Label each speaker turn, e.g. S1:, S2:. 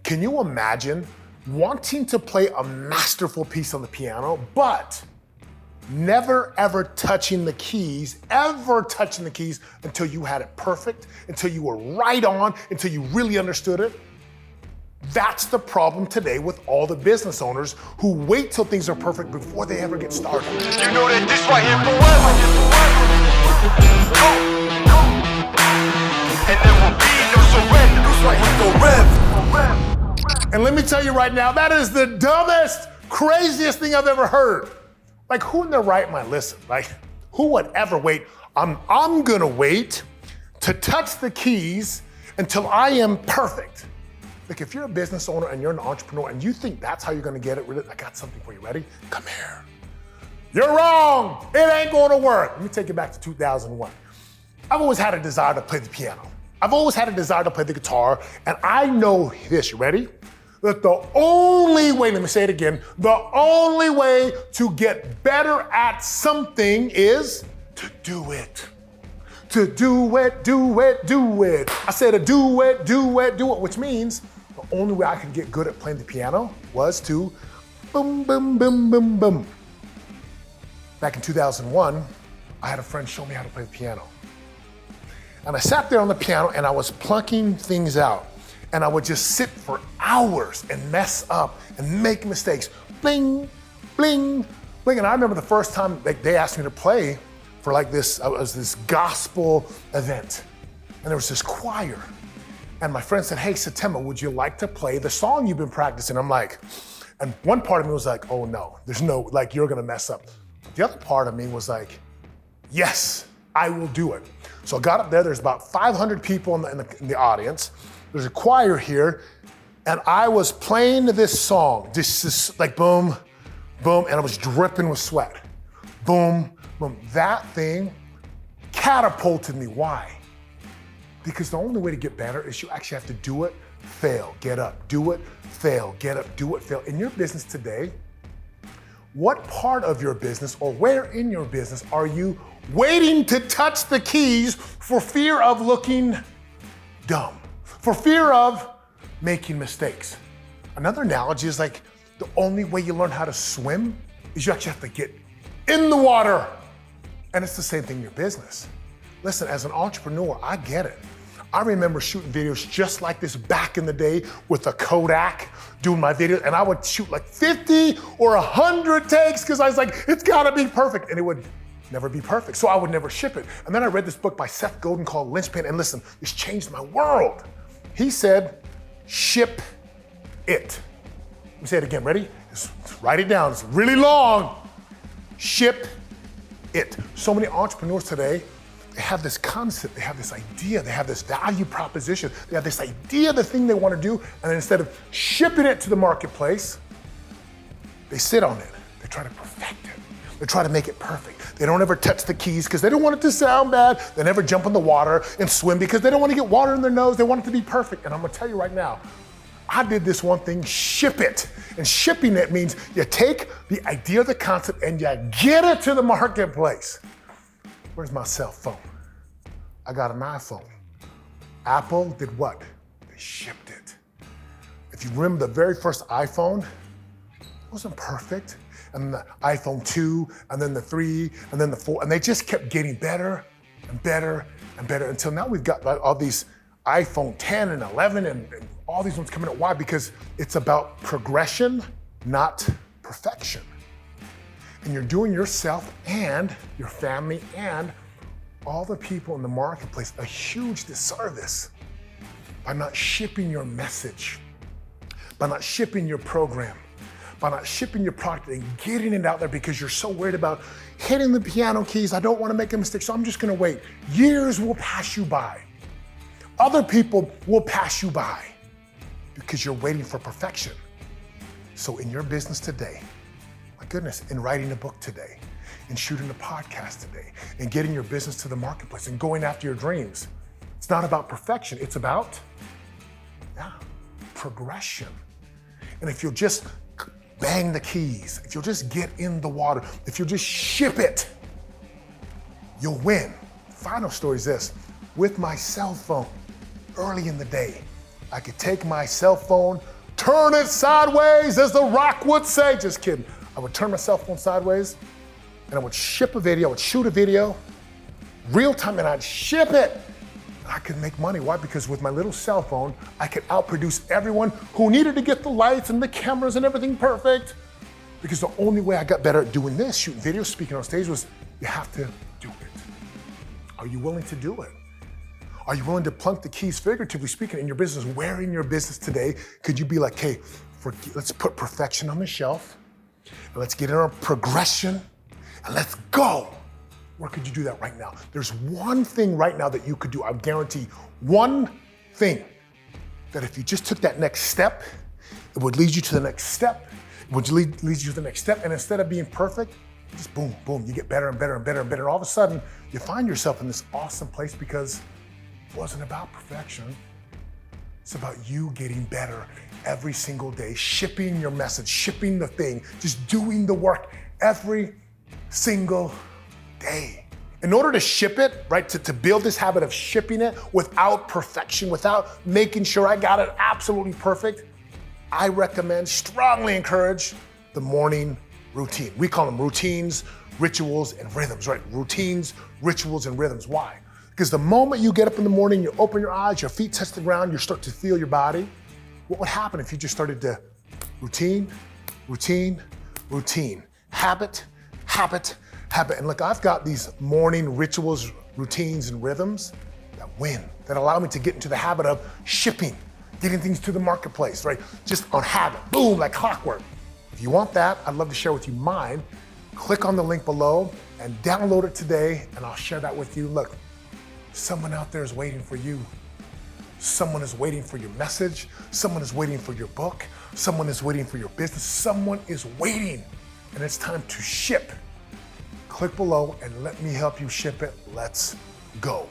S1: Can you imagine wanting to play a masterful piece on the piano, but never ever touching the keys until you had it perfect, until you were right on, until you really understood it? That's the problem today with all the business owners who wait till things are perfect before they ever get started.
S2: You know that this right here forever. And there will be no surrender. This right here forever.
S1: And let me tell you right now, that is the dumbest, craziest thing I've ever heard. Like, who in their right mind, listen, like, who would ever wait? I'm gonna wait to touch the keys until I am perfect. Like, if you're a business owner and you're an entrepreneur and you think that's how you're gonna get it, I got something for you. Ready? Come here. You're wrong. It ain't gonna work. Let me take you back to 2001. I've always had a desire to play the piano. I've always had a desire to play the guitar, and I know this, you ready? That the only way, let me say it again, the only way to get better at something is to do it. To do it, do it, do it. I said to do it, do it, do it, which means the only way I could get good at playing the piano was to boom, boom, boom, boom, boom. Back in 2001, I had a friend show me how to play the piano. And I sat there on the piano and I was plucking things out. And I would just sit for hours and mess up and make mistakes. Bling, bling, bling. And I remember the first time they asked me to play for like this, it was this gospel event. And there was this choir. And my friend said, hey, Satemah, would you like to play the song you've been practicing? I'm like, and one part of me was like, oh no, there's no, like, you're gonna mess up. The other part of me was like, yes, I will do it. So I got up there, there's about 500 people in the audience. There's a choir here, and I was playing this song, just like boom, boom, and I was dripping with sweat. Boom, boom. That thing catapulted me. Why? Because the only way to get better is you actually have to do it, fail, get up, do it, fail, get up, do it, fail. In your business today, what part of your business or where in your business are you waiting to touch the keys for fear of looking dumb? For fear of making mistakes. Another analogy is like the only way you learn how to swim is you actually have to get in the water. And it's the same thing in your business. Listen, as an entrepreneur, I get it. I remember shooting videos just like this back in the day with a Kodak, doing my videos, and I would shoot like 50 or 100 takes because I was like, it's gotta be perfect. And it would never be perfect, so I would never ship it. And then I read this book by Seth Godin called Linchpin, and listen, this changed my world. He said, ship it. Let me say it again, ready? Just write it down, it's really long. Ship it. So many entrepreneurs today, they have this concept, they have this idea, they have this value proposition, they have this idea, the thing they want to do, and then instead of shipping it to the marketplace, they sit on it. They try to perfect it. They try to make it perfect. They don't ever touch the keys because they don't want it to sound bad. They never jump in the water and swim because they don't want to get water in their nose. They want it to be perfect. And I'm gonna tell you right now, I did this one thing, ship it. And shipping it means you take the idea, the concept, and you get it to the marketplace. Where's my cell phone? I got an iPhone. Apple did what? They shipped it. If you remember the very first iPhone, it wasn't perfect. And the iPhone 2, and then the 3, and then the 4, and they just kept getting better and better and better until now we've got all these iPhone 10 and 11 and all these ones coming out. Why? Because it's about progression, not perfection. And you're doing yourself and your family and all the people in the marketplace a huge disservice by not shipping your message, by not shipping your program, by not shipping your product and getting it out there because you're so worried about hitting the piano keys. I don't want to make a mistake, so I'm just going to wait. Years will pass you by. Other people will pass you by because you're waiting for perfection. So in your business today, my goodness, in writing a book today, in shooting a podcast today, in getting your business to the marketplace and going after your dreams, it's not about perfection. It's about progression. And if you'll just bang the keys, if you'll just get in the water, if you'll just ship it, you'll win. Final story is this. With my cell phone, early in the day, I could take my cell phone, turn it sideways, as The Rock would say. Just kidding. I would turn my cell phone sideways and I would ship a video, I would shoot a video, real time, and I'd ship it. I could make money. Why? Because with my little cell phone, I could outproduce everyone who needed to get the lights and the cameras and everything perfect. Because the only way I got better at doing this, shooting videos, speaking on stage, was you have to do it. Are you willing to do it? Are you willing to plunk the keys, figuratively speaking, in your business? Where in your business today could you be like, hey, let's put perfection on the shelf, and let's get in our progression, and let's go. Where could you do that right now? There's one thing right now that you could do. I guarantee one thing that if you just took that next step, it would lead you to the next step. It would lead you to the next step. And instead of being perfect, just boom, boom, you get better and better and better and better. And all of a sudden, you find yourself in this awesome place because it wasn't about perfection. It's about you getting better every single day, shipping your message, shipping the thing, just doing the work every single day. In order to ship it, right, to build this habit of shipping it without perfection, without making sure I got it absolutely perfect, I recommend, strongly encourage the morning routine. We call them routines, rituals, and rhythms, right? Routines, rituals, and rhythms. Why? Because the moment you get up in the morning, you open your eyes, your feet touch the ground, you start to feel your body. What would happen if you just started to routine, routine, routine, habit, habit, habit? And look, I've got these morning rituals, routines, and rhythms that win, that allow me to get into the habit of shipping, getting things to the marketplace, right? Just on habit, boom, like clockwork. If you want that, I'd love to share with you mine. Click on the link below and download it today, and I'll share that with you. Look, someone out there is waiting for you. Someone is waiting for your message. Someone is waiting for your book. Someone is waiting for your business. Someone is waiting, and it's time to ship. Click below and let me help you ship it. Let's go.